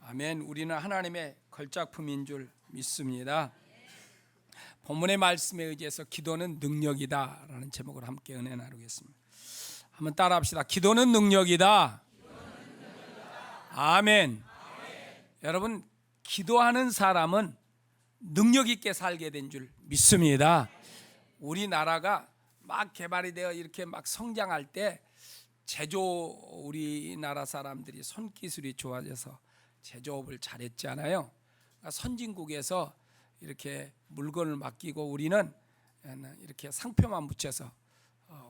아멘. 우리는 하나님의 걸작품인 줄 믿습니다. 본문의 말씀에 의지해서 기도는 능력이다 라는 제목으로 함께 은혜 나누겠습니다. 한번 따라합시다. 기도는 능력이다. 아멘. 여러분, 기도하는 사람은 능력 있게 살게 된 줄 믿습니다. 우리나라가 막 개발이 되어 이렇게 막 성장할 때 우리나라 사람들이 손기술이 좋아져서 제조업을 잘했잖아요. 선진국에서 이렇게 물건을 맡기고 우리는 이렇게 상표만 붙여서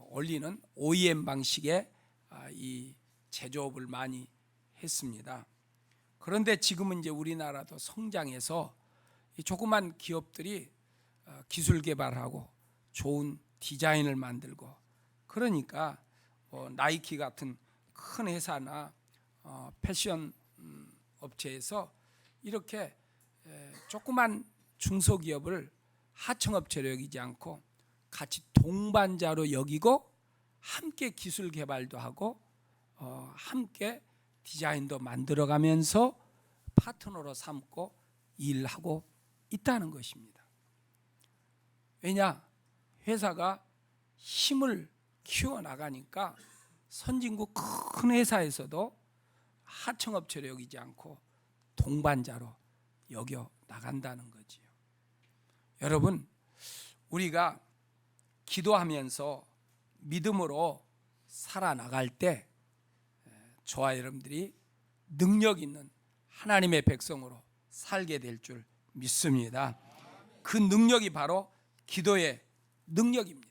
올리는 OEM 방식의 이 제조업을 많이 했습니다. 그런데 지금은 이제 우리나라도 성장해서 이 조그만 기업들이 기술 개발하고 좋은 디자인을 만들고, 그러니까 나이키 같은 큰 회사나 패션 업체에서 이렇게 조그만 중소기업을 하청업체로 여기지 않고 같이 동반자로 여기고 함께 기술 개발도 하고 함께 디자인도 만들어가면서 파트너로 삼고 일하고 있다는 것입니다. 왜냐? 회사가 힘을 키워나가니까 선진국 큰 회사에서도 하청업체로 여기지 않고 동반자로 여겨 나간다는 거지요. 여러분, 우리가 기도하면서 믿음으로 살아나갈 때 저와 여러분들이 능력 있는 하나님의 백성으로 살게 될 줄 믿습니다. 그 능력이 바로 기도의 능력입니다.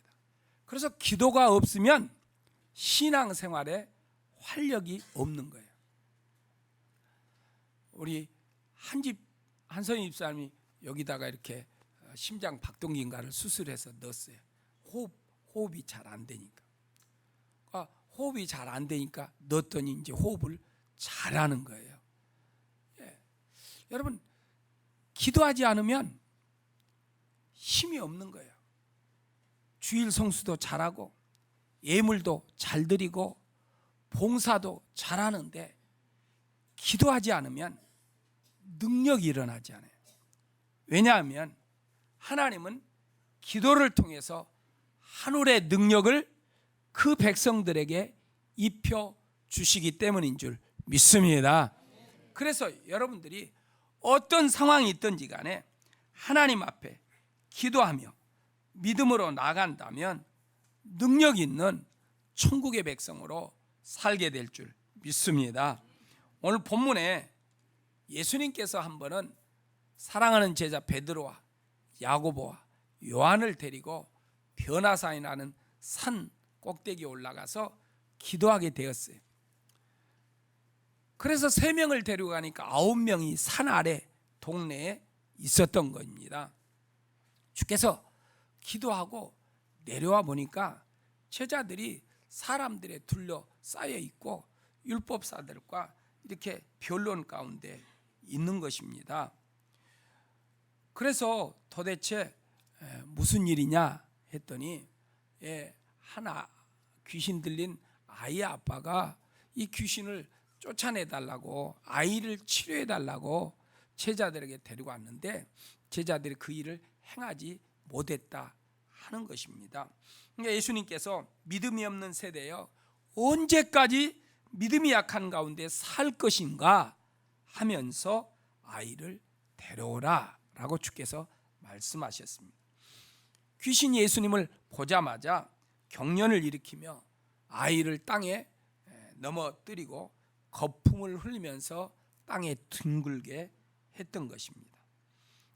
그래서 기도가 없으면 신앙생활에 활력이 없는 거예요. 우리 한선희 집사님이 여기다가 이렇게 심장 박동기인가를 수술해서 넣었어요. 호흡이 잘 안 되니까. 호흡이 잘 안 되니까 넣었더니 이제 호흡을 잘하는 거예요. 여러분, 기도하지 않으면 힘이 없는 거예요. 주일 성수도 잘하고 예물도 잘 드리고 봉사도 잘하는데 기도하지 않으면 능력이 일어나지 않아요. 왜냐하면 하나님은 기도를 통해서 하늘의 능력을 그 백성들에게 입혀 주시기 때문인 줄 믿습니다. 그래서 여러분들이 어떤 상황이 있든지 간에 하나님 앞에 기도하며 믿음으로 나간다면 능력 있는 천국의 백성으로 살게 될 줄 믿습니다. 오늘 본문에 예수님께서 한 번은 사랑하는 제자 베드로와 야고보와 요한을 데리고 변화산이라는 산 꼭대기에 올라가서 기도하게 되었어요. 그래서 3명을 데려가니까 9명이 산 아래 동네에 있었던 겁니다. 주께서 기도하고 내려와 보니까 제자들이 사람들에 둘러싸여 있고 율법사들과 이렇게 변론 가운데 있는 것입니다. 그래서 도대체 무슨 일이냐 했더니 하나 귀신 들린 아이의 아빠가 이 귀신을 쫓아내달라고, 아이를 치료해달라고 제자들에게 데리고 왔는데 제자들이 그 일을 행하지 못했다 하는 것입니다. 그러니까 예수님께서 믿음이 없는 세대여 언제까지 믿음이 약한 가운데 살 것인가 하면서 아이를 데려오라 라고 주께서 말씀하셨습니다. 귀신이 예수님을 보자마자 경련을 일으키며 아이를 땅에 넘어뜨리고 거품을 흘리면서 땅에 둥글게 했던 것입니다.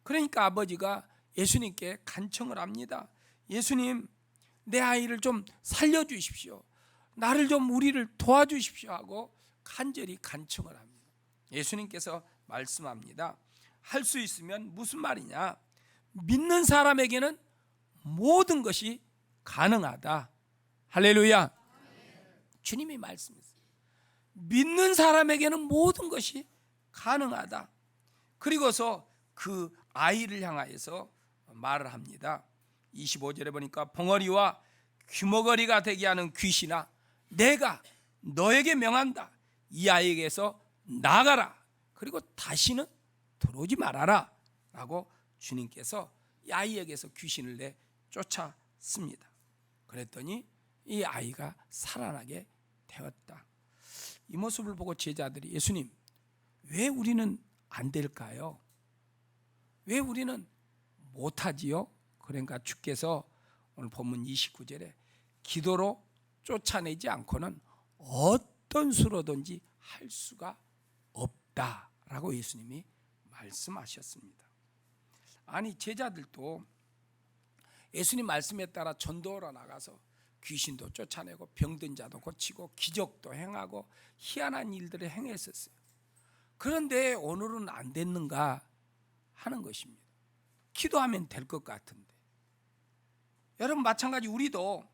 그러니까 아버지가 예수님께 간청을 합니다. 예수님, 내 아이를 좀 살려주십시오. 나를 좀, 우리를 도와주십시오 하고 간절히 간청을 합니다. 예수님께서 말씀합니다. 할 수 있으면 무슨 말이냐? 믿는 사람에게는 모든 것이 가능하다. 할렐루야. 주님이 말씀했어요. 믿는 사람에게는 모든 것이 가능하다. 그리고서 그 아이를 향하여서 말을 합니다. 25절에 보니까 벙어리와 귀머거리가 되게 하는 귀신아, 내가 너에게 명한다. 이 아이에게서 나가라. 그리고 다시는 들어오지 말아라 라고 주님께서 이 아이에게서 귀신을 내 쫓았습니다. 그랬더니 이 아이가 살아나게 되었다. 이 모습을 보고 제자들이 예수님, 왜 우리는 안 될까요? 왜 우리는 못하지요? 그러니까 주께서 오늘 본문 29절에 기도로 쫓아내지 않고는 어떤 수로든지 할 수가 없다라고 예수님이 말씀하셨습니다. 아니, 제자들도 예수님 말씀에 따라 전도하러 나가서 귀신도 쫓아내고 병든 자도 고치고 기적도 행하고 희한한 일들을 행했었어요. 그런데 오늘은 안 됐는가 하는 것입니다. 기도하면 될 것 같은데. 여러분, 마찬가지 우리도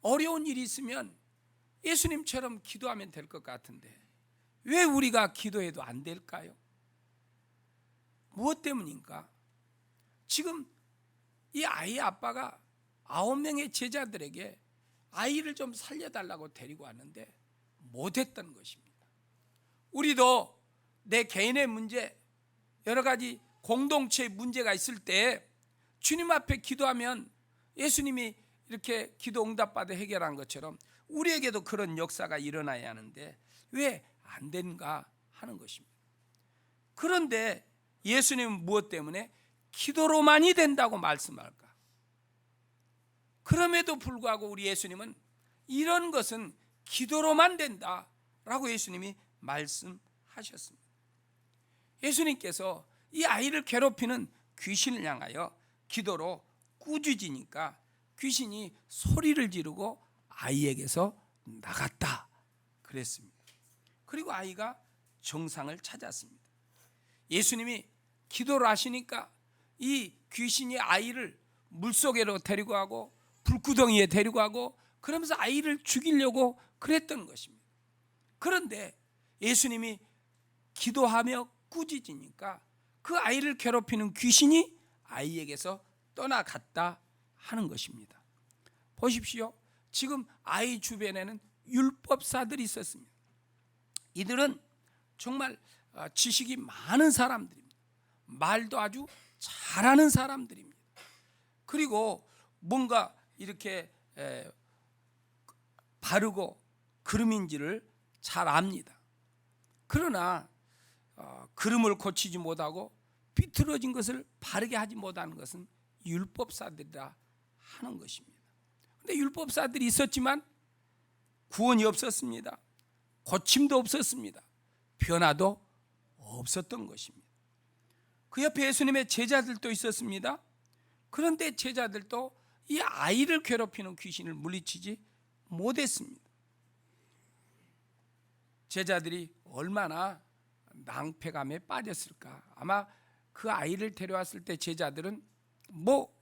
어려운 일이 있으면 예수님처럼 기도하면 될 것 같은데 왜 우리가 기도해도 안 될까요? 무엇 때문인가? 지금 이 아이의 아빠가 9명의 제자들에게 아이를 좀 살려달라고 데리고 왔는데 못했던 것입니다. 우리도 내 개인의 문제, 여러 가지 공동체의 문제가 있을 때 주님 앞에 기도하면 예수님이 이렇게 기도 응답받아 해결한 것처럼 우리에게도 그런 역사가 일어나야 하는데 왜 안 되는가 하는 것입니다. 그런데 예수님은 무엇 때문에 기도로만이 된다고 말씀할까? 그럼에도 불구하고 우리 예수님은 이런 것은 기도로만 된다라고 예수님이 말씀하셨습니다. 예수님께서 이 아이를 괴롭히는 귀신을 향하여 기도로 꾸짖으니까 귀신이 소리를 지르고 아이에게서 나갔다 그랬습니다. 그리고 아이가 정상을 찾았습니다. 예수님이 기도를 하시니까 이 귀신이 아이를 물속으로 데리고 가고 불구덩이에 데리고 가고 그러면서 아이를 죽이려고 그랬던 것입니다. 그런데 예수님이 기도하며 꾸짖으니까 그 아이를 괴롭히는 귀신이 아이에게서 떠나갔다 하는 것입니다. 보십시오. 지금 아이 주변에는 율법사들이 있었습니다. 이들은 정말 지식이 많은 사람들입니다. 말도 아주 잘하는 사람들입니다. 그리고 뭔가 이렇게 바르고 그름인지를 잘 압니다. 그러나 그름을 고치지 못하고 비틀어진 것을 바르게 하지 못하는 것은 율법사들이라 하는 것입니다. 그런데 율법사들이 있었지만 구원이 없었습니다. 고침도 없었습니다. 변화도 없었던 것입니다. 그 옆에 예수님의 제자들도 있었습니다. 그런데 제자들도 이 아이를 괴롭히는 귀신을 물리치지 못했습니다. 제자들이 얼마나 낭패감에 빠졌을까. 아마 그 아이를 데려왔을 때 제자들은 뭐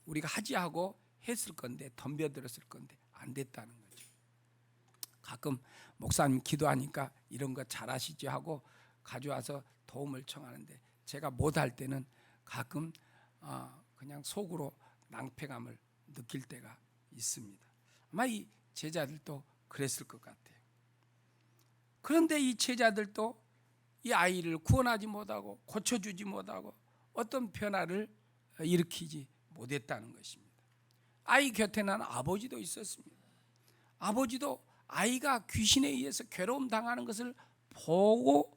우리가 하지 하고 했을 건데, 덤벼들었을 건데 안 됐다는 거죠. 가끔 목사님 기도하니까 이런 거 잘하시지 하고 가져와서 도움을 청하는데 제가 못할 때는 가끔 그냥 속으로 낭패감을 느낄 때가 있습니다. 아마 이 제자들도 그랬을 것 같아요. 그런데 이 제자들도 이 아이를 구원하지 못하고 고쳐주지 못하고 어떤 변화를 일으키지 못했다는 것입니다. 아이 곁에는 아버지도 있었습니다. 아버지도 아이가 귀신에 의해서 괴로움 당하는 것을 보고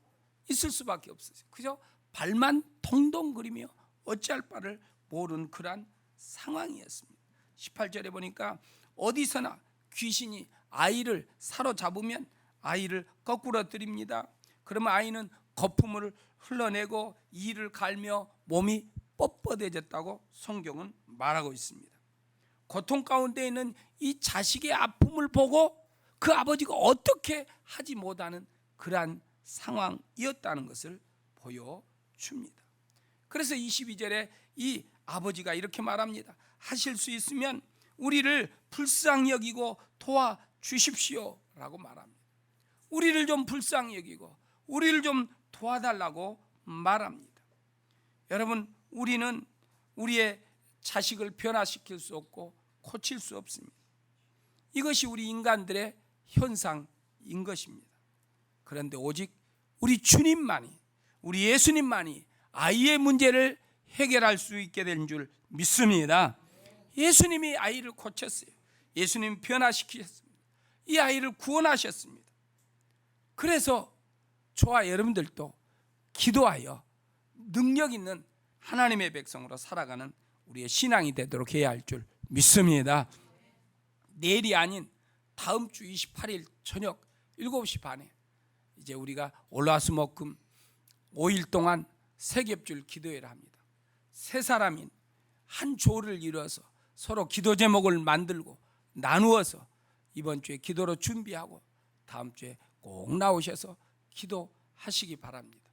있을 수밖에 없었어요. 그저 발만 동동거리며 어찌할 바를 모르는 그러한 상황이었습니다. 18절에 보니까 어디서나 귀신이 아이를 사로잡으면 아이를 거꾸로 들입니다. 그러면 아이는 거품을 흘러내고 이를 갈며 몸이 뻣뻣해졌다고 성경은 말하고 있습니다. 고통 가운데 있는 이 자식의 아픔을 보고 그 아버지가 어떻게 하지 못하는 그러한 상황이었다는 것을 보여줍니다. 그래서 22절에 이 아버지가 이렇게 말합니다. 하실 수 있으면 우리를 불쌍히 여기고 도와주십시오 라고 말합니다. 우리를 좀 불쌍히 여기고 우리를 좀 도와달라고 말합니다. 여러분, 우리는 우리의 자식을 변화시킬 수 없고 고칠 수 없습니다. 이것이 우리 인간들의 현상인 것입니다. 그런데 오직 우리 주님만이 우리 예수님만이 아이의 문제를 해결할 수 있게 된 줄 믿습니다. 예수님이 아이를 고쳤어요. 예수님이 변화시키셨습니다. 이 아이를 구원하셨습니다. 그래서 저와 여러분들도 기도하여 능력 있는 하나님의 백성으로 살아가는 우리의 신앙이 되도록 해야 할 줄 믿습니다. 내일이 아닌 다음 주 28일 저녁 7시 반에 이제 우리가 올라수목금 5일 동안 세겹줄 기도회를 합니다. 세 사람인 한 조를 이루어서 서로 기도 제목을 만들고 나누어서 이번 주에 기도로 준비하고 다음 주에 꼭 나오셔서 기도하시기 바랍니다.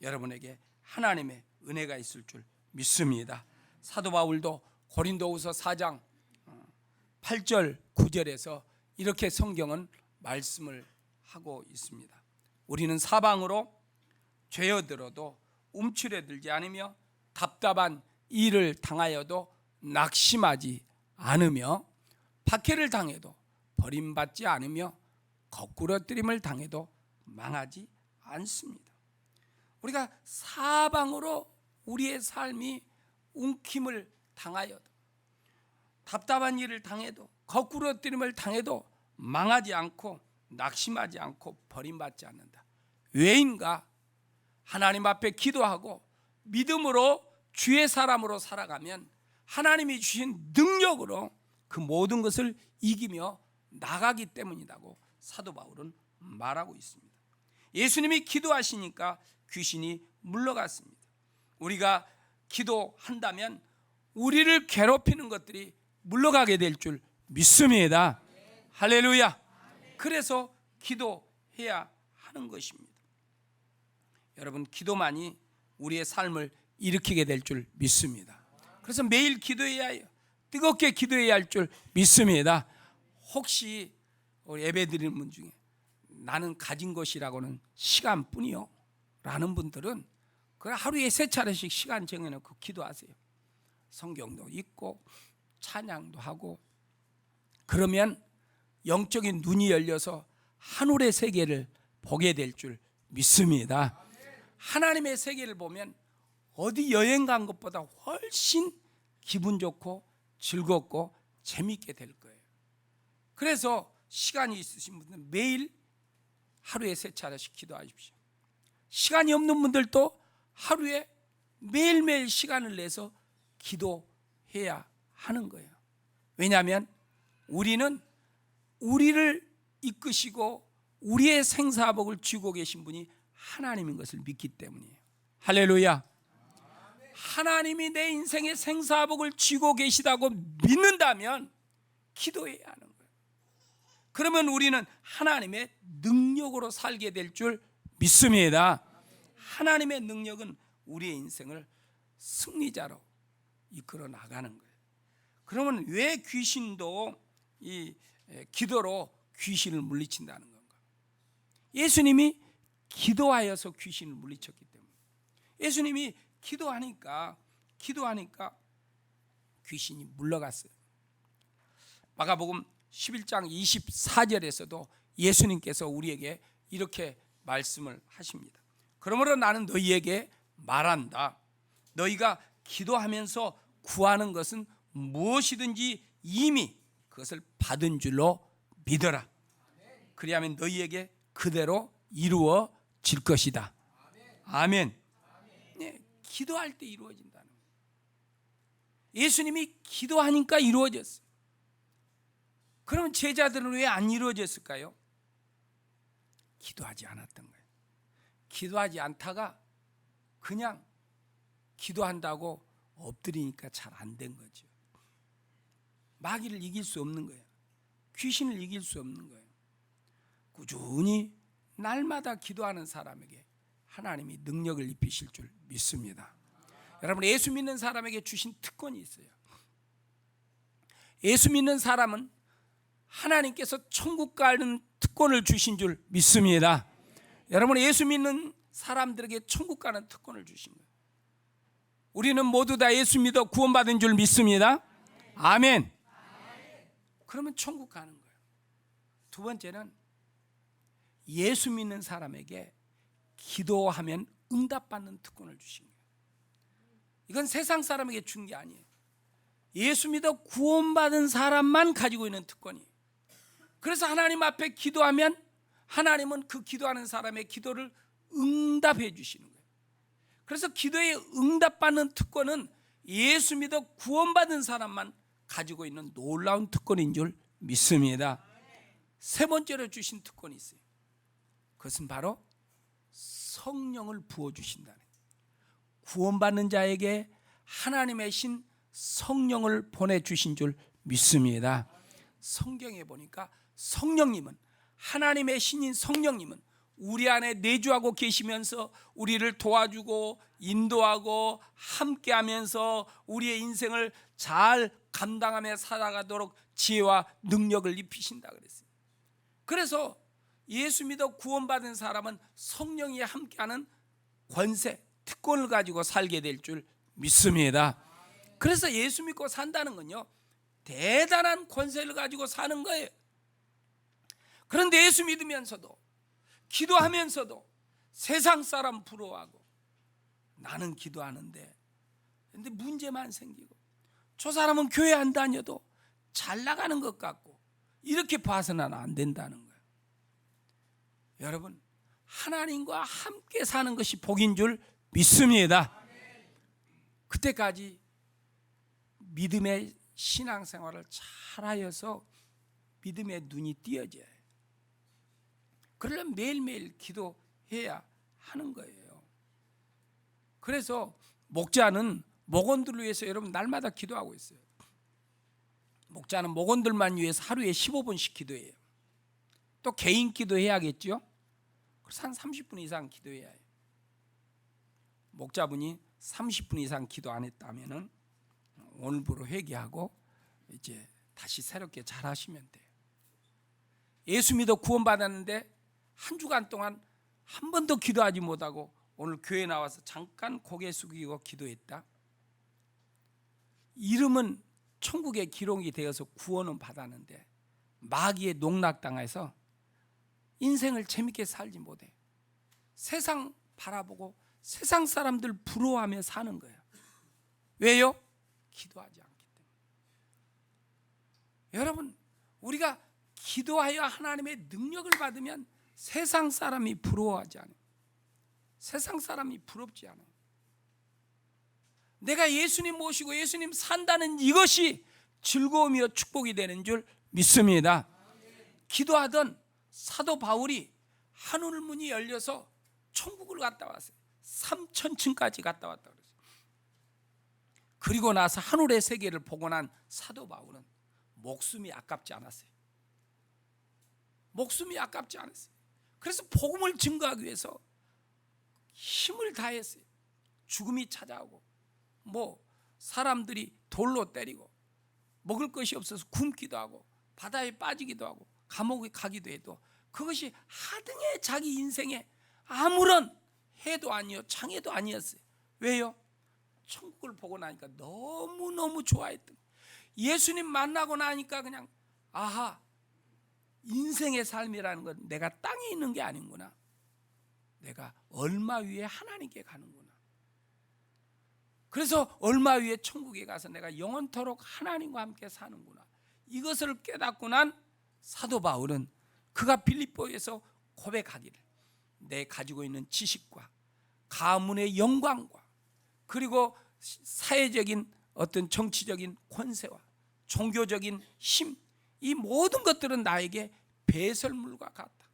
여러분에게 하나님의 은혜가 있을 줄 믿습니다. 사도 바울도 고린도후서 4장 8절 9절에서 이렇게 성경은 말씀을 하고 있습니다. 우리는 사방으로 죄어들어도 움츠려 들지 않으며 답답한 일을 당하여도 낙심하지 않으며 박해를 당해도 버림받지 않으며 거꾸러뜨림을 당해도 망하지 않습니다. 우리가 사방으로 우리의 삶이 움킴을 당하여도 답답한 일을 당해도 거꾸러뜨림을 당해도 망하지 않고 낙심하지 않고 버림받지 않는다. 왜인가? 하나님 앞에 기도하고 믿음으로 주의 사람으로 살아가면 하나님이 주신 능력으로 그 모든 것을 이기며 나가기 때문이라고 사도 바울은 말하고 있습니다. 예수님이 기도하시니까 귀신이 물러갔습니다. 우리가 기도한다면 우리를 괴롭히는 것들이 물러가게 될 줄 믿습니다. 할렐루야. 그래서 기도해야 하는 것입니다. 여러분, 기도만이 우리의 삶을 일으키게 될 줄 믿습니다. 그래서 매일 기도해야 해요. 뜨겁게 기도해야 할 줄 믿습니다. 혹시 우리 예배드리는 분 중에 나는 가진 것이라고는 시간뿐이요 라는 분들은 그 하루에 3차례씩 시간 정해놓고 기도하세요. 성경도 읽고 찬양도 하고, 그러면 영적인 눈이 열려서 하늘의 세계를 보게 될 줄 믿습니다. 하나님의 세계를 보면 어디 여행 간 것보다 훨씬 기분 좋고 즐겁고 재미있게 될 거예요. 그래서 시간이 있으신 분들은 매일 하루에 3차례씩 기도하십시오. 시간이 없는 분들도 하루에 매일매일 시간을 내서 기도해야 하는 거예요. 왜냐하면 우리는 우리를 이끄시고 우리의 생사복을 쥐고 계신 분이 하나님인 것을 믿기 때문이에요. 할렐루야. 하나님이 내 인생의 생사복을 쥐고 계시다고 믿는다면 기도해야 하는 거예요. 그러면 우리는 하나님의 능력으로 살게 될 줄 믿습니다. 하나님의 능력은 우리의 인생을 승리자로 이끌어 나가는 거예요. 그러면 왜 귀신도 이 기도로 귀신을 물리친다는 건가? 예수님이 기도하여서 귀신을 물리쳤기 때문에, 예수님이 기도하니까 귀신이 물러갔어요. 마가복음 11장 24절에서도 예수님께서 우리에게 이렇게 말씀을 하십니다. 그러므로 나는 너희에게 말한다. 너희가 기도하면서 구하는 것은 무엇이든지 이미 그것을 받은 줄로 믿어라. 그리하면 너희에게 그대로 이루어질 것이다. 아멘. 네, 기도할 때 이루어진다는 거예요. 예수님이 기도하니까 이루어졌어요. 그러면 제자들은 왜 안 이루어졌을까요? 기도하지 않았던 거예요. 기도하지 않다가 그냥 기도한다고 엎드리니까 잘 안 된 거죠. 마귀를 이길 수 없는 거예요. 귀신을 이길 수 없는 거예요. 꾸준히 날마다 기도하는 사람에게 하나님이 능력을 입히실 줄 믿습니다. 여러분, 예수 믿는 사람에게 주신 특권이 있어요. 예수 믿는 사람은 하나님께서 천국 가는 특권을 주신 줄 믿습니다. 여러분, 예수 믿는 사람들에게 천국 가는 특권을 주신 거예요. 우리는 모두 다 예수 믿어 구원받은 줄 믿습니다. 아멘. 그러면 천국 가는 거예요. 두 번째는 예수 믿는 사람에게 기도하면 응답받는 특권을 주신 거예요. 이건 세상 사람에게 준 게 아니에요. 예수 믿어 구원받은 사람만 가지고 있는 특권이에요. 그래서 하나님 앞에 기도하면 하나님은 그 기도하는 사람의 기도를 응답해 주시는 거예요. 그래서 기도에 응답받는 특권은 예수 믿어 구원받은 사람만 가지고 있는 놀라운 특권인 줄 믿습니다. 세 번째로 주신 특권이 있어요. 그것은 바로 성령을 부어주신다는 거예요. 구원받는 자에게 하나님의 신 성령을 보내주신 줄 믿습니다. 성경에 보니까 성령님은, 하나님의 신인 성령님은 우리 안에 내주하고 계시면서 우리를 도와주고 인도하고 함께하면서 우리의 인생을 잘 감당하며 살아가도록 지혜와 능력을 입히신다 그랬어요. 그래서 예수 믿어 구원받은 사람은 성령이 함께하는 권세, 특권을 가지고 살게 될 줄 믿습니다. 그래서 예수 믿고 산다는 건요, 대단한 권세를 가지고 사는 거예요. 그런데 예수 믿으면서도, 기도하면서도 세상 사람 부러워하고, 나는 기도하는데 근데 문제만 생기고, 저 사람은 교회 안 다녀도 잘 나가는 것 같고, 이렇게 봐서는 안 된다는 거예요. 여러분, 하나님과 함께 사는 것이 복인 줄 믿습니다. 그때까지 믿음의 신앙생활을 잘하여서 믿음의 눈이 띄어져요. 그러려면 매일매일 기도해야 하는 거예요. 그래서 목자는 목원들을 위해서 여러분 날마다 기도하고 있어요. 목자는 목원들만 위해서 하루에 15분씩 기도해요. 또 개인 기도해야겠죠. 그래서 한 30분 이상 기도해야 해요. 목자분이 30분 이상 기도 안 했다면은 오늘부로 회개하고 이제 다시 새롭게 잘 하시면 돼요. 예수 믿어 구원받았는데 한 주간 동안 한 번도 기도하지 못하고 오늘 교회 나와서 잠깐 고개 숙이고 기도했다. 이름은 천국에 기록이 되어서 구원은 받았는데 마귀의 농락당해서 인생을 재밌게 살지 못해. 세상 바라보고 세상 사람들 부러워하며 사는 거예요. 왜요? 기도하지 않기 때문에. 여러분, 우리가 기도하여 하나님의 능력을 받으면 세상 사람이 부러워하지 않아요. 세상 사람이 부럽지 않아요. 내가 예수님 모시고 예수님 산다는 이것이 즐거움이요 축복이 되는 줄 믿습니다. 기도하던 사도 바울이 하늘 문이 열려서 천국을 갔다 왔어요. 3000층까지 갔다 왔다 그랬어요. 그리고 나서 하늘의 세계를 보고 난 사도 바울은 목숨이 아깝지 않았어요. 목숨이 아깝지 않았어요. 그래서 복음을 증거하기 위해서 힘을 다했어요. 죽음이 찾아오고 사람들이 돌로 때리고 먹을 것이 없어서 굶기도 하고 바다에 빠지기도 하고 감옥에 가기도 해도 그것이 하등의 자기 인생에 아무런 해도 아니요 장애도 아니었어요. 왜요? 천국을 보고 나니까 너무너무 좋아했던, 예수님 만나고 나니까 그냥 아하, 인생의 삶이라는 건 내가 땅에 있는 게 아닌구나. 내가 얼마 위에 하나님께 가는구나. 그래서 얼마 위에 천국에 가서 내가 영원토록 하나님과 함께 사는구나. 이것을 깨닫고 난 사도 바울은 그가 빌립보에서 고백하기를, 내 가지고 있는 지식과 가문의 영광과 그리고 사회적인 어떤 정치적인 권세와 종교적인 힘, 이 모든 것들은 나에게 배설물과 같다.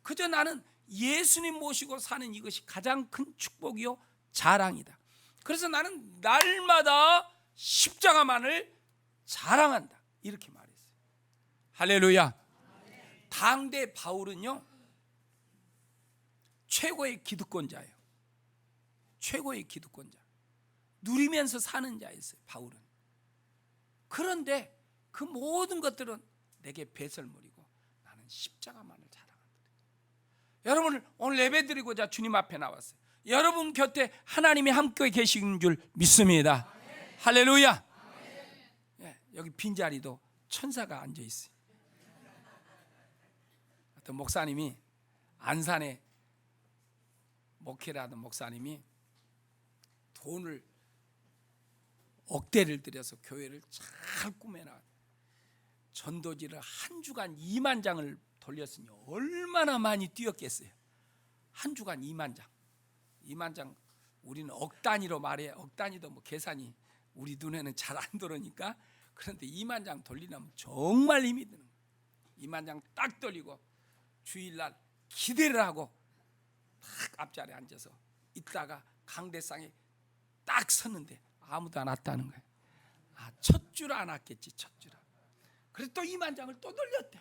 그저 나는 예수님 모시고 사는 이것이 가장 큰 축복이요 자랑이다. 그래서 나는 날마다 십자가만을 자랑한다. 이렇게 말했어요. 할렐루야. 당대 바울은요 최고의 기득권자예요. 최고의 기득권자, 누리면서 사는 자였어요 바울은. 그런데 그 모든 것들은 내게 배설물이고 나는 십자가만을 자랑한다. 여러분을 오늘 예배드리고자 주님 앞에 나왔어요. 여러분 곁에 하나님이 함께 계신 줄 믿습니다. 아멘. 할렐루야. 아멘. 여기 빈자리도 천사가 앉아 있어요. 어떤 목사님이 안산에 목회라는 목사님이 돈을 억대를 들여서 교회를 잘 꾸며놔. 전도지를 한 주간 2만 장을 돌렸으니 얼마나 많이 뛰었겠어요. 한 주간 2만 장. 2만 장, 우리는 억 단위로 말해. 억 단위도 뭐 계산이 우리 눈에는 잘 안 들어오니까. 그런데 2만 장 돌리려면 정말 힘이 드는 거예요. 2만 장 딱 돌리고 주일날 기대를 하고 딱 앞자리에 앉아서 있다가 강대상에 딱 섰는데 아무도 안 왔다는 거예요. 첫 줄 안 왔겠지, 첫 줄. 그래서 또 2만 장을 또 돌렸대.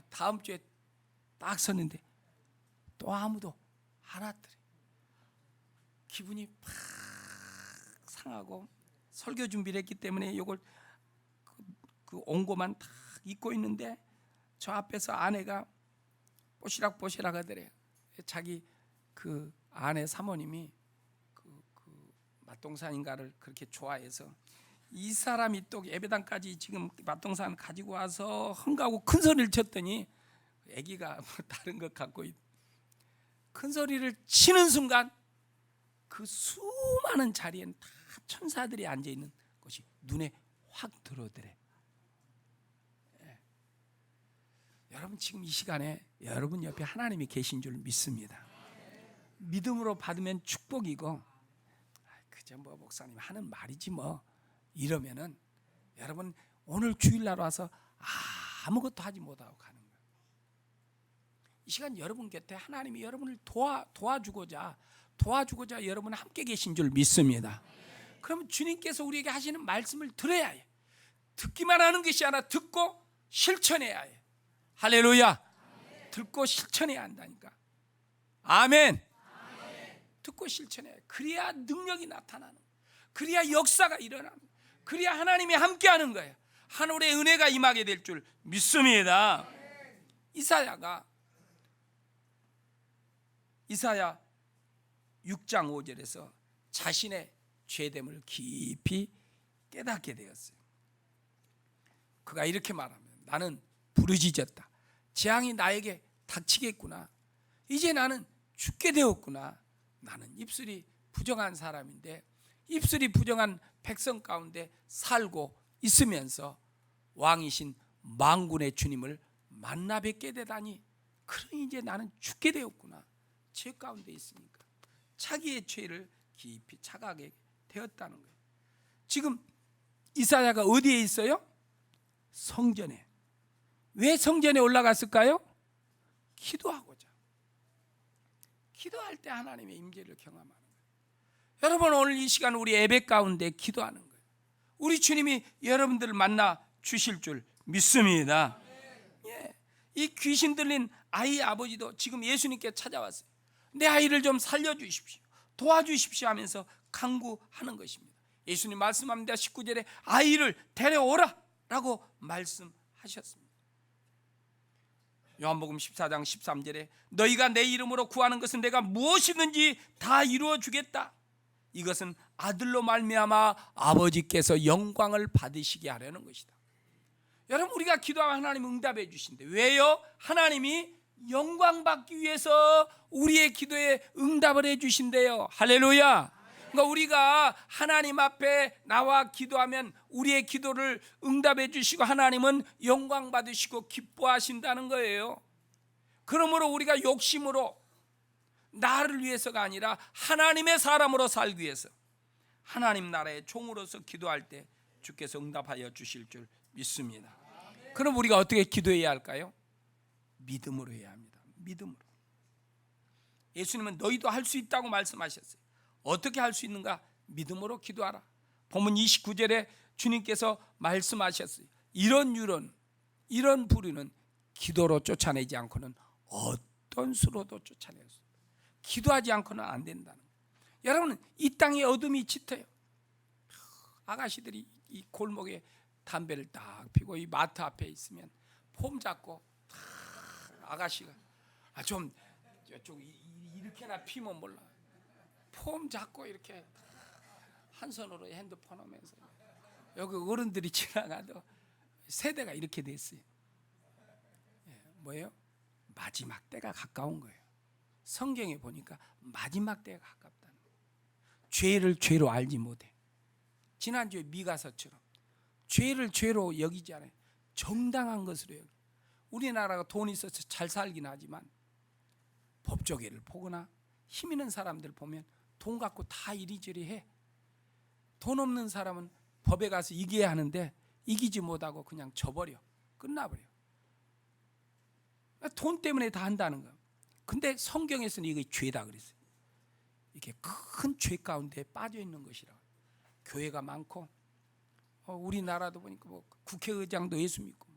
다음 주에 딱 섰는데 또 아무도 안 왔더래. 기분이 팍 상하고 설교 준비를 했기 때문에 이걸 그 온고만 딱 입고 있는데 저 앞에서 아내가 뽀시락뽀시락 하더래요. 자기 그 아내 사모님이 그 맛동산인가를 그렇게 좋아해서 이 사람이 또 예배당까지 지금 맛동산 가지고 와서 흥가하고 큰 소리를 쳤더니 아기가 뭐 다른 것 갖고 큰 소리를 치는 순간 그 수많은 자리엔 다 천사들이 앉아 있는 것이 눈에 확 들어오더래. 여러분 지금 이 시간에 여러분 옆에 하나님이 계신 줄 믿습니다. 믿음으로 받으면 축복이고 그저 뭐 목사님 하는 말이지 뭐 이러면은 여러분 오늘 주일날 와서 아무것도 하지 못하고 가는 거예요. 이 시간 여러분 곁에 하나님이 여러분을 도와주고자 여러분 함께 계신 줄 믿습니다. 그러면 주님께서 우리에게 하시는 말씀을 들어야 해요. 듣기만 하는 것이 아니라 듣고 실천해야 해요. 할렐루야. 듣고 실천해야 한다니까. 아멘. 듣고 실천해야 해요. 그래야 능력이 나타나는 거예요. 그래야 역사가 일어나는 거예요. 그래야 하나님이 함께하는 거예요. 하늘의 은혜가 임하게 될 줄 믿습니다. 이사야 6장 5절에서 자신의 죄됨을 깊이 깨닫게 되었어요. 그가 이렇게 말합니다. 나는 부르짖었다. 재앙이 나에게 닥치겠구나. 이제 나는 죽게 되었구나. 나는 입술이 부정한 사람인데 입술이 부정한 백성 가운데 살고 있으면서 왕이신 만군의 주님을 만나 뵙게 되다니 그러니 이제 나는 죽게 되었구나. 죄 가운데 있으니까 자기의 죄를 깊이 자각하게 되었다는 거예요. 지금 이사야가 어디에 있어요? 성전에. 왜 성전에 올라갔을까요? 기도하고자. 기도할 때 하나님의 임재를 경험하는 거예요. 여러분 오늘 이 시간 우리 예배 가운데 기도하는 거예요. 우리 주님이 여러분들을 만나 주실 줄 믿습니다. 예. 이 귀신 들린 아이 아버지도 지금 예수님께 찾아왔어요. 내 아이를 좀 살려주십시오. 도와주십시오 하면서 간구하는 것입니다. 예수님 말씀합니다. 19절에 아이를 데려오라 라고 말씀하셨습니다. 요한복음 14장 13절에 너희가 내 이름으로 구하는 것은 내가 무엇이든지 다 이루어 주겠다. 이것은 아들로 말미암아 아버지께서 영광을 받으시게 하려는 것이다. 여러분 우리가 기도하면 하나님 응답해 주신대. 왜요? 하나님이 영광 받기 위해서 우리의 기도에 응답을 해 주신대요. 할렐루야. 그러니까 우리가 하나님 앞에 나와 기도하면 우리의 기도를 응답해 주시고 하나님은 영광 받으시고 기뻐하신다는 거예요. 그러므로 우리가 욕심으로 나를 위해서가 아니라 하나님의 사람으로 살기 위해서 하나님 나라의 종으로서 기도할 때 주께서 응답하여 주실 줄 믿습니다. 그럼 우리가 어떻게 기도해야 할까요? 믿음으로 해야 합니다. 믿음으로. 예수님은 너희도 할 수 있다고 말씀하셨어요. 어떻게 할 수 있는가? 믿음으로 기도하라. 본문 29절에 주님께서 말씀하셨어요. 이런 부류는 기도로 쫓아내지 않고는 어떤 수로도 쫓아낼 수 없어요. 기도하지 않고는 안 된다는 거예요. 여러분 이 땅에 어둠이 짙어요. 아가씨들이 이 골목에 담배를 딱 피고 이 마트 앞에 있으면 폼 잡고 아가씨가 좀 저쪽 이렇게나 피면 몰라. 폼 잡고 이렇게 한 손으로 핸드폰 하면서 여기 어른들이 지나가도 세대가 이렇게 됐어요. 뭐예요? 마지막 때가 가까운 거예요. 성경에 보니까 마지막 때가 가깝다는 거예요. 죄를 죄로 알지 못해. 지난주에 미가서처럼 죄를 죄로 여기지 않아요. 정당한 것으로 여기. 우리나라가 돈 있어서 잘 살긴 하지만 법조계를 보거나 힘 있는 사람들 보면 돈 갖고 다 이리저리 해. 돈 없는 사람은 법에 가서 이겨야 하는데 이기지 못하고 그냥 져버려. 끝나버려. 돈 때문에 다 한다는 거야. 근데 성경에서는 이게 죄다 그랬어요. 이게 큰 죄 가운데 빠져 있는 것이라. 교회가 많고 우리나라도 보니까 뭐 국회의장도 예수 믿고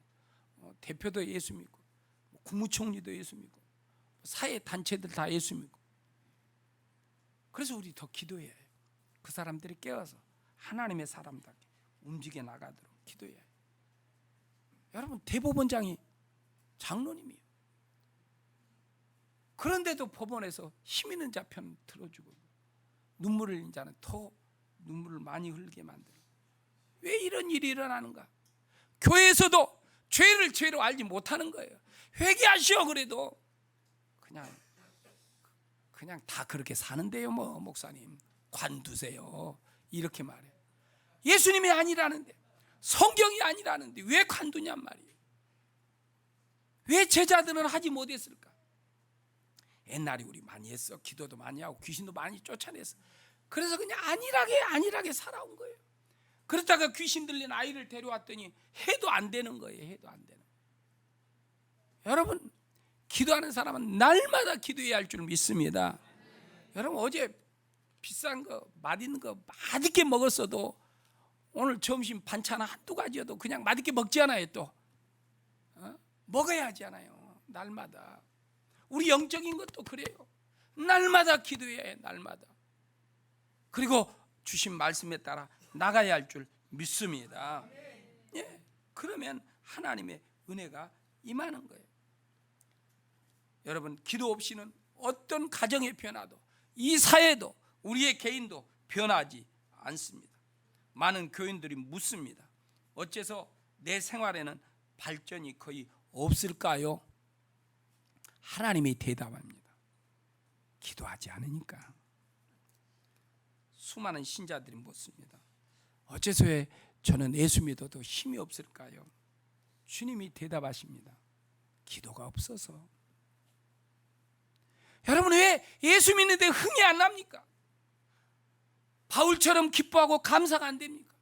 대표도 예수 믿고 국무총리도 예수 믿고 사회 단체들 다 예수 믿고. 그래서 우리 더 기도해야 해요. 그 사람들이 깨어서 하나님의 사람답게 움직여 나가도록 기도해야 해요. 여러분 대법원장이 장로님이에요. 그런데도 법원에서 힘 있는 자 편 들어주고 눈물을 흘린 자는 더 눈물을 많이 흘리게 만들고. 왜 이런 일이 일어나는가? 교회에서도 죄를 죄로 알지 못하는 거예요. 회개하시오 그래도 그냥 다 그렇게 사는데요. 뭐 목사님 관두세요 이렇게 말해요. 예수님이 아니라는데, 성경이 아니라는데 왜 관두냔 말이에요. 왜 제자들은 하지 못했을까? 옛날에 우리 많이 했어. 기도도 많이 하고 귀신도 많이 쫓아냈어. 그래서 그냥 안일하게 살아온 거예요. 그러다가 귀신 들린 아이를 데려왔더니 해도 안 되는 거예요. 해도 안 되는 거예요. 여러분 기도하는 사람은 날마다 기도해야 할 줄 믿습니다. 여러분 어제 비싼 거 맛있는 거 맛있게 먹었어도 오늘 점심 반찬 한두 가지여도 그냥 맛있게 먹지 않아요. 또 먹어야 하잖아요. 날마다. 우리 영적인 것도 그래요. 날마다 기도해야 해. 날마다. 그리고 주신 말씀에 따라 나가야 할 줄 믿습니다. 예, 그러면 하나님의 은혜가 임하는 거예요. 여러분 기도 없이는 어떤 가정의 변화도, 이 사회도, 우리의 개인도 변하지 않습니다. 많은 교인들이 묻습니다. 어째서 내 생활에는 발전이 거의 없을까요? 하나님이 대답합니다. 기도하지 않으니까. 수많은 신자들이 묻습니다. 어째서 왜 저는 예수 믿어도 힘이 없을까요? 주님이 대답하십니다. 기도가 없어서. 여러분 왜 예수 믿는데 흥이 안 납니까? 바울처럼 기뻐하고 감사가 안 됩니까?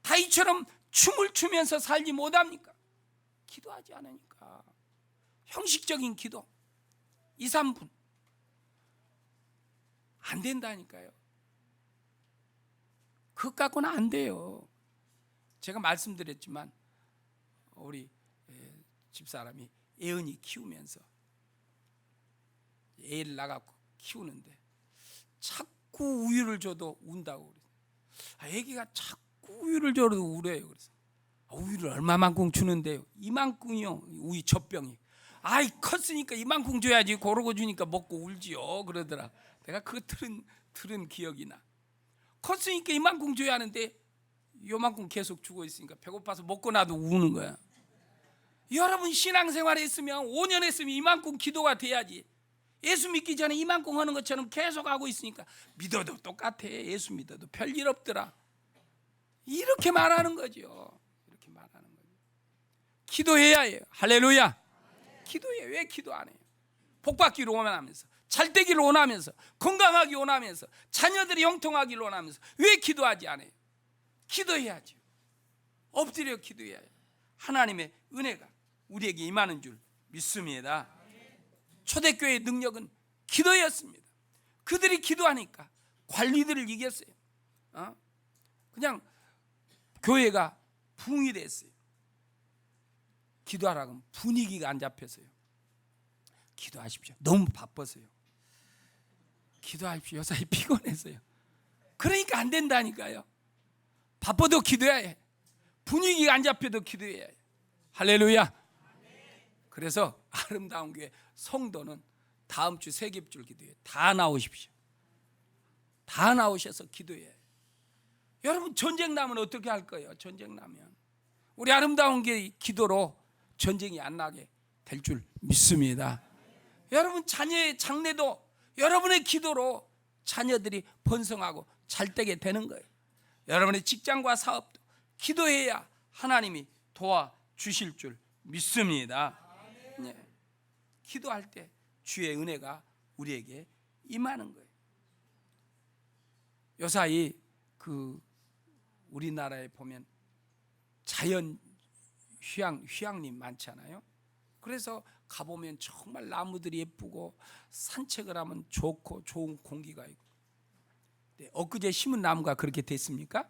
다윗처럼 춤을 추면서 살지 못합니까? 기도하지 않으니까. 형식적인 기도 2, 3분 안 된다니까요. 그것 갖고는 안 돼요. 제가 말씀드렸지만 우리 집사람이 애언이 키우면서 애를 낳아갖고 키우는데 자꾸 우유를 줘도 운다고 그래요. 애기가 자꾸 우유를 줘도 울어요. 그래서 우유를 얼마만큼 주는데요? 이만큼이요. 우유 젖병이. 아이 컸으니까 이만큼 줘야지. 고르고 주니까 먹고 울지요. 그러더라. 내가 그거 들은 기억이 나. 컸으니까 이만큼 줘야 하는데 요만큼 계속 주고 있으니까 배고파서 먹고 나도 우는 거야. 여러분 신앙생활에 있으면 5년 했으면 이만큼 기도가 돼야지. 예수 믿기 전에 이만큼 하는 것처럼 계속 하고 있으니까 믿어도 똑같아. 예수 믿어도 별일 없더라. 이렇게 말하는 거죠. 이렇게 말하는 거죠. 기도해야 해요. 할렐루야. 기도해. 왜 기도 안 해요? 복받기를 원하면서, 잘되기를 원하면서, 건강하기 원하면서, 자녀들이 형통하기를 원하면서 왜 기도하지 않아요? 기도해야죠. 엎드려 기도해야 해요. 하나님의 은혜가 우리에게 임하는 줄 믿습니다. 초대교회의 능력은 기도였습니다. 그들이 기도하니까 관리들을 이겼어요. 그냥 교회가 붕이 됐어요. 기도하라고 하면 분위기가 안 잡혀서요. 기도하십시오. 너무 바빠서요. 기도하십시오. 요새 피곤해서요. 그러니까 안 된다니까요. 바빠도 기도해야 해. 분위기가 안 잡혀도 기도해야 해. 할렐루야. 그래서 아름다운 교회 성도는 다음 주 세깁줄 기도해. 다 나오십시오. 다 나오셔서 기도해. 여러분 전쟁 나면 어떻게 할 거예요? 전쟁 나면 우리 아름다운 교회 기도로 전쟁이 안 나게 될 줄 믿습니다. 여러분 자녀의 장래도 여러분의 기도로 자녀들이 번성하고 잘되게 되는 거예요. 여러분의 직장과 사업도 기도해야 하나님이 도와주실 줄 믿습니다. 네. 기도할 때 주의 은혜가 우리에게 임하는 거예요. 요사이 우리나라에 보면 자연 휴양림 많잖아요. 그래서 가보면 정말 나무들이 예쁘고 산책을 하면 좋고 좋은 공기가 있고. 엊그제 심은 나무가 그렇게 됐습니까?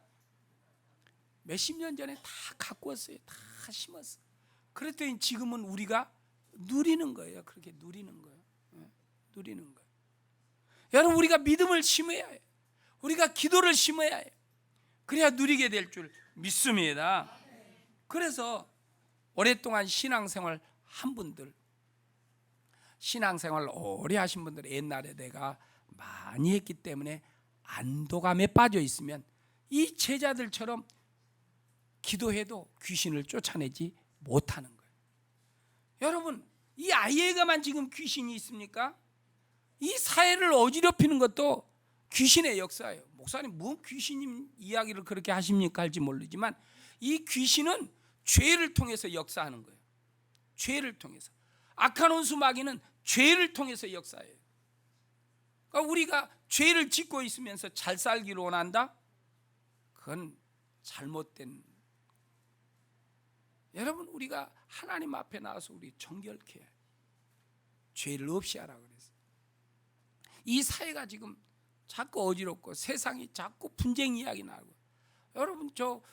몇십 년 전에 다 갖고 왔어요. 다 심었어. 그랬더니 지금은 우리가 누리는 거예요. 그렇게 누리는 거예요. 누리는 거예요. 여러분, 우리가 믿음을 심어야 해요. 우리가 기도를 심어야 해요. 그래야 누리게 될 줄 믿습니다. 그래서 오랫동안 신앙생활 한 분들, 신앙생활 오래 하신 분들, 옛날에 내가 많이 했기 때문에 안도감에 빠져 있으면 이 제자들처럼 기도해도 귀신을 쫓아내지 못하는 거예요. 여러분, 이 아이에게만 지금 귀신이 있습니까? 이 사회를 어지럽히는 것도 귀신의 역사예요. 목사님, 뭔 귀신 이야기를 그렇게 하십니까? 할지 모르지만 이 귀신은 죄를 통해서 역사하는 거예요. 죄를 통해서. 악한 원수 마귀는 죄를 통해서 역사해요. 그러니까 우리가 죄를 짓고 있으면서 잘 살기를 원한다? 그건 잘못된. 여러분, 우리가 하나님 앞에 나와서 우리 정결케 해요. 죄를 없이 하라 그래서. 이 사회가 지금 자꾸 어지럽고 세상이 자꾸 분쟁 이야기 나고. 여러분, 저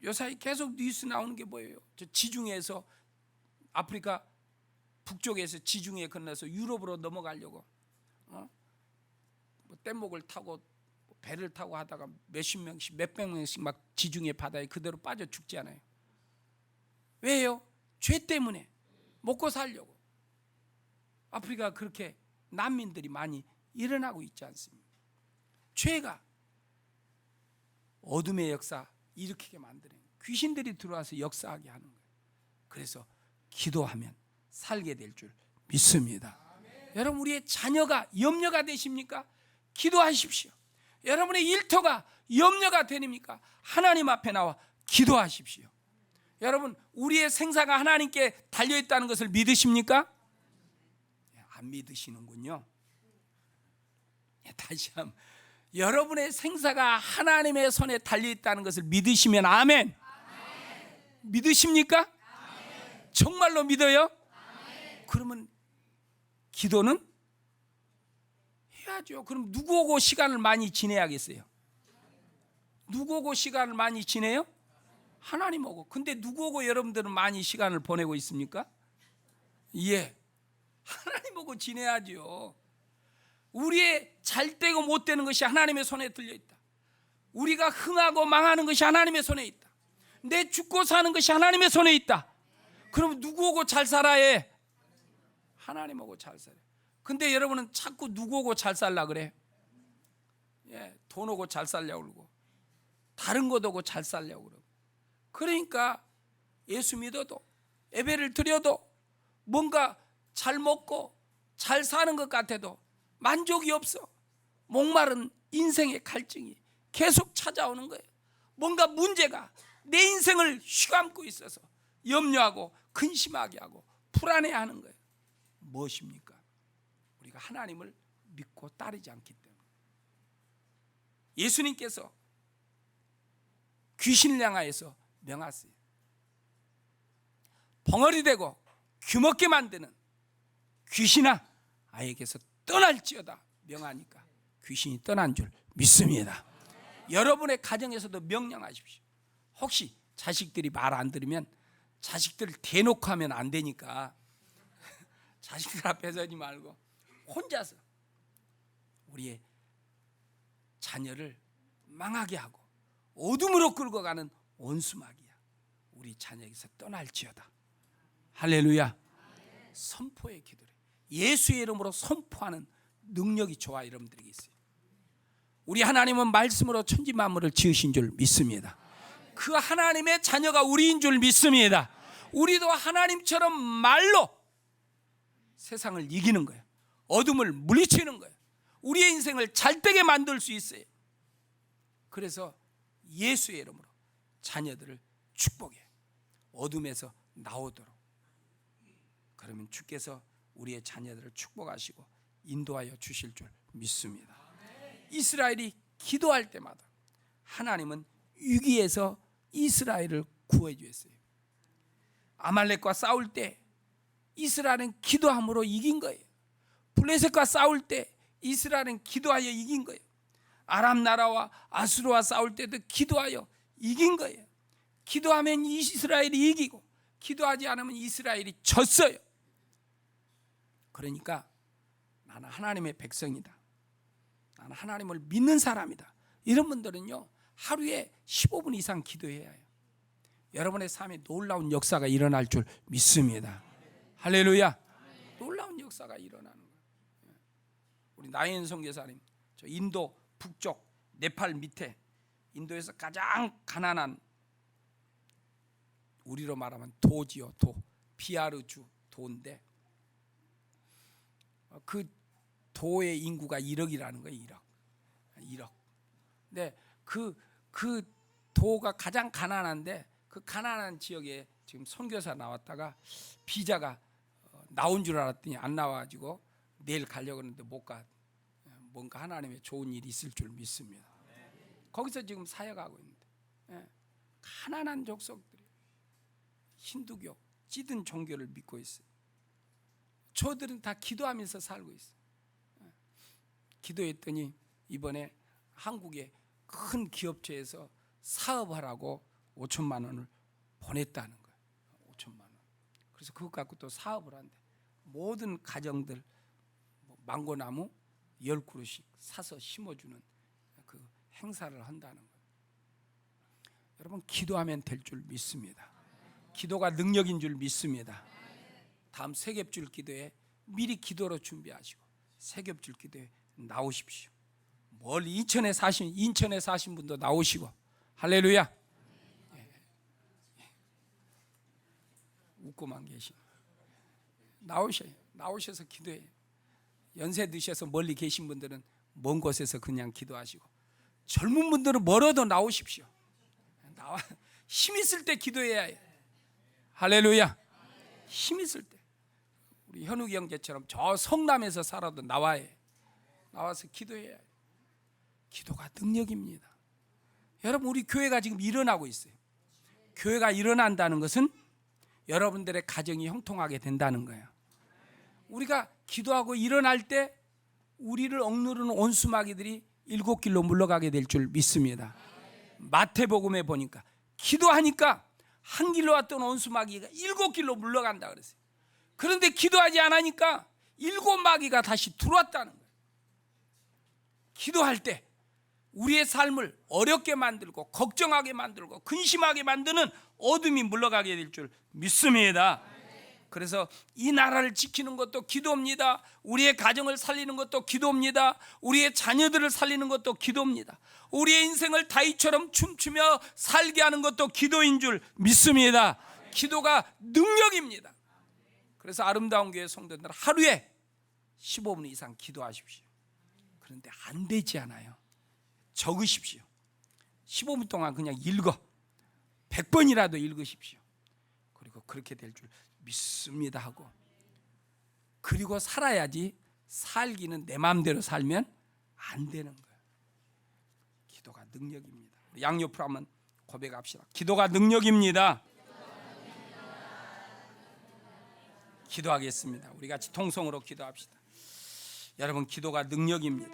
요사이 계속 뉴스 나오는 게 뭐예요? 저 지중해에서, 아프리카 북쪽에서 지중해 건너서 유럽으로 넘어가려고 뭐 뗏목을 타고 배를 타고 하다가 몇십 명씩 몇백 명씩 막 지중해 바다에 그대로 빠져 죽지 않아요? 왜요? 죄 때문에. 먹고 살려고. 아프리카 그렇게 난민들이 많이 일어나고 있지 않습니까? 죄가 어둠의 역사 일으키게 만드는 거예요. 귀신들이 들어와서 역사하게 하는 거예요. 그래서 기도하면 살게 될 줄 믿습니다. 여러분, 우리의 자녀가 염려가 되십니까? 기도하십시오. 여러분의 일터가 염려가 되십니까? 하나님 앞에 나와 기도하십시오. 여러분, 우리의 생사가 하나님께 달려있다는 것을 믿으십니까? 안 믿으시는군요. 다시 한번, 여러분의 생사가 하나님의 손에 달려있다는 것을 믿으시면 아멘. 믿으십니까? 정말로 믿어요? 그러면 기도는 해야죠. 그럼 누구하고 시간을 많이 지내야겠어요? 누구하고 시간을 많이 지내요? 하나님하고. 근데 누구하고 여러분들은 많이 시간을 보내고 있습니까? 예, 하나님하고 지내야죠. 우리의 잘 되고 못 되는 것이 하나님의 손에 들려있다. 우리가 흥하고 망하는 것이 하나님의 손에 있다. 내 죽고 사는 것이 하나님의 손에 있다. 그럼 누구하고 잘 살아야? 하나님하고 잘 살아요. 근데 여러분은 자꾸 누구하고 잘 살라 그래? 예, 돈하고 잘 살려고 그러고 다른 것하고 잘 살려고 그러고. 그러니까 예수 믿어도 예배를 드려도 뭔가 잘 먹고 잘 사는 것 같아도 만족이 없어. 목마른 인생의 갈증이 계속 찾아오는 거예요. 뭔가 문제가 내 인생을 휘감고 있어서 염려하고 근심하게 하고 불안해하는 거예요. 무엇입니까? 우리가 하나님을 믿고 따르지 않기 때문에. 예수님께서 귀신을 향하여서 명하세요. 벙어리 되고 귀먹게 만드는 귀신아, 아이에게서 떠날지어다 명하니까 귀신이 떠난 줄 믿습니다. 여러분의 가정에서도 명령하십시오. 혹시 자식들이 말 안 들으면 자식들을 대놓고 하면 안 되니까 자식들 앞에서 하지 말고 혼자서 우리의 자녀를 망하게 하고 어둠으로 끌고 가는 원수마귀야, 우리 자녀에게서 떠날지어다. 할렐루야. 선포의 기도를 예수의 이름으로 선포하는 능력이 저와 여러분들에게 있어요. 우리 하나님은 말씀으로 천지 만물을 지으신 줄 믿습니다. 그 하나님의 자녀가 우리인 줄 믿습니다. 우리도 하나님처럼 말로 세상을 이기는 거예요. 어둠을 물리치는 거예요. 우리의 인생을 잘되게 만들 수 있어요. 그래서 예수의 이름으로 자녀들을 축복해. 어둠에서 나오도록. 그러면 주께서 우리의 자녀들을 축복하시고 인도하여 주실 줄 믿습니다. 이스라엘이 기도할 때마다 하나님은 위기에서 이스라엘을 구해 주셨어요. 아말렉과 싸울 때 이스라엘은 기도함으로 이긴 거예요. 블레셋과 싸울 때 이스라엘은 기도하여 이긴 거예요. 아람 나라와 아수르와 싸울 때도 기도하여 이긴 거예요. 기도하면 이스라엘이 이기고 기도하지 않으면 이스라엘이 졌어요. 그러니까 나는 하나님의 백성이다, 나는 하나님을 믿는 사람이다, 이런 분들은요 하루에 15분 이상 기도해야 해요. 여러분의 삶에 놀라운 역사가 일어날 줄 믿습니다. 할렐루야. 놀라운 역사가 일어나는 거예요. 우리 나인 선교사님, 저 인도 북쪽 네팔 밑에 인도에서 가장 가난한, 우리로 말하면 도지요, 도, 비하르주 도인데 그 도의 인구가 1억이라는 거예요. 1억. 근데 그 도가 가장 가난한데 그 가난한 지역에 지금 선교사 나왔다가 비자가 나온 줄 알았더니 안 나와가지고 내일 가려고 하는데 못 가. 뭔가 하나님의 좋은 일이 있을 줄 믿습니다. 거기서 지금 사역하고 있는데 가난한 족속들이 힌두교 찌든 종교를 믿고 있어요. 저들은 다 기도하면서 살고 있어요. 기도했더니 이번에 한국의 큰 기업체에서 사업하라고 5천만 원을 보냈다는 거예요. 5천만 원. 그래서 그것 갖고 또 사업을 한대. 모든 가정들 망고나무 10그루씩 사서 심어주는 그 행사를 한다는 거예요. 여러분, 기도하면 될 줄 믿습니다. 기도가 능력인 줄 믿습니다. 다음 세겹줄 기도에 미리 기도로 준비하시고 세겹줄 기도에 나오십시오. 멀리 인천에 사신 분도 나오시고. 할렐루야. 웃고만 계시네. 나오셔서 기도해요. 연세 드셔서 멀리 계신 분들은 먼 곳에서 그냥 기도하시고, 젊은 분들은 멀어도 나오십시오. 힘 있을 때 기도해야 해요. 할렐루야. 힘 있을 때. 우리 현욱이 형제처럼 저 성남에서 살아도 나와서 기도해야 해요. 기도가 능력입니다. 여러분, 우리 교회가 지금 일어나고 있어요. 교회가 일어난다는 것은 여러분들의 가정이 형통하게 된다는 거예요. 우리가 기도하고 일어날 때 우리를 억누르는 온수마귀들이 7길로 물러가게 될 줄 믿습니다. 마태복음에 보니까 기도하니까 한 길로 왔던 온수마귀가 7길로 물러간다 그랬어요. 그런데 기도하지 않으니까 7마귀가 다시 들어왔다는 거예요. 기도할 때 우리의 삶을 어렵게 만들고 걱정하게 만들고 근심하게 만드는 어둠이 물러가게 될 줄 믿습니다. 그래서 이 나라를 지키는 것도 기도입니다. 우리의 가정을 살리는 것도 기도입니다. 우리의 자녀들을 살리는 것도 기도입니다. 우리의 인생을 다윗처럼 춤추며 살게 하는 것도 기도인 줄 믿습니다. 기도가 능력입니다. 그래서 아름다운 교회 성도들 하루에 15분 이상 기도하십시오. 그런데 안 되지 않아요. 적으십시오. 15분 동안 그냥 읽어. 100번이라도 읽으십시오. 그리고 그렇게 될 줄 믿습니다 하고, 그리고 살아야지. 살기는 내 마음대로 살면 안 되는 거예요. 기도가 능력입니다. 양옆으로 한번 고백합시다. 기도가 능력입니다. 기도하겠습니다. 우리 같이 통성으로 기도합시다. 여러분, 기도가 능력입니다.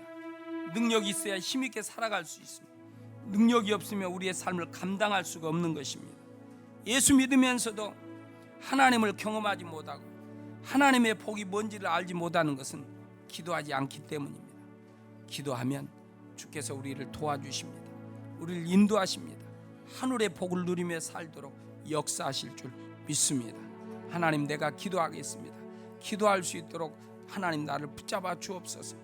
능력이 있어야 힘있게 살아갈 수 있습니다. 능력이 없으면 우리의 삶을 감당할 수가 없는 것입니다. 예수 믿으면서도 하나님을 경험하지 못하고 하나님의 복이 뭔지를 알지 못하는 것은 기도하지 않기 때문입니다. 기도하면 주께서 우리를 도와주십니다. 우리를 인도하십니다. 하늘의 복을 누리며 살도록 역사하실 줄 믿습니다. 하나님, 내가 기도하겠습니다. 기도할 수 있도록 하나님 나를 붙잡아 주옵소서.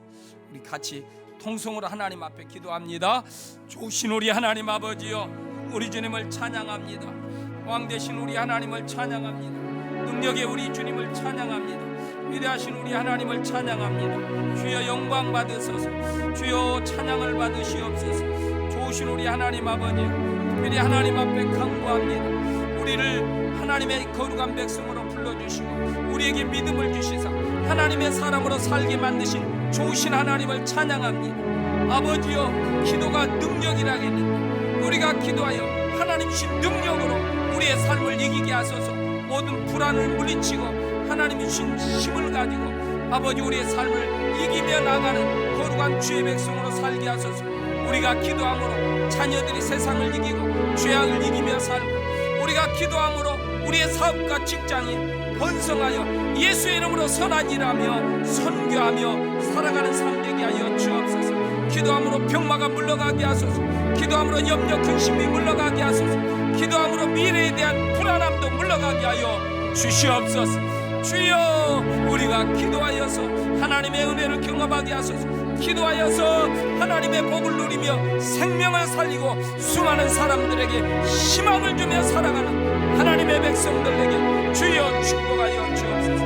우리 같이 통성으로 하나님 앞에 기도합니다. 좋으신 우리 하나님 아버지여, 우리 주님을 찬양합니다. 왕 되신 우리 하나님을 찬양합니다. 능력의 우리 주님을 찬양합니다. 위대하신 우리 하나님을 찬양합니다. 주여 영광 받으소서. 주여 찬양을 받으시옵소서. 좋으신 우리 하나님 아버지, 특별히 하나님 앞에 간구합니다. 우리를 하나님의 거룩한 백성으로 불러주시고 우리에게 믿음을 주시사 하나님의 사람으로 살게 만드신 좋으신 하나님을 찬양합니다. 아버지여, 기도가 능력이라겠는데 우리가 기도하여 하나님 주신 능력으로 우리의 삶을 이기게 하소서. 모든 불안을 물리치고 하나님이 주신 힘을 가지고 아버지 우리의 삶을 이기며 나가는 거룩한 주의 백성으로 살게 하소서. 우리가 기도함으로 자녀들이 세상을 이기고 죄악을 이기며 살고, 우리가 기도함으로 우리의 사업과 직장이 번성하여 예수의 이름으로 선한 일하며 선교하며 살아가는 삶 되게 하여 주옵소서. 기도함으로 병마가 물러가게 하소서. 기도함으로 염려 근심이 물러가게 하소서. 기도함으로 미래에 대한 불안함도 물러가게 하여 주시옵소서. 주여, 우리가 기도하여서 하나님의 은혜를 경험하게 하소서. 기도하여서 하나님의 복을 누리며 생명을 살리고 수많은 사람들에게 희망을 주며 살아가는 하나님의 백성들에게 주여 축복하여 주옵소서.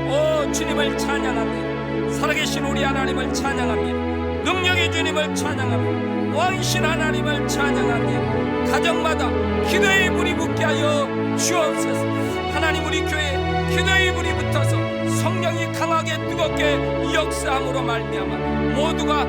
오 주님을 찬양합니다. 살아계신 우리 하나님을 찬양합니다. 능력의 주님을 찬양합니다. 왕이신 하나님을 찬양합니다. 가정마다 기도의 불이 붙게 하여 주옵소서. 하나님, 우리 교회 기도의 불이 붙어서 성령이 강하게 뜨겁게 역사함으로 말미암아 모두가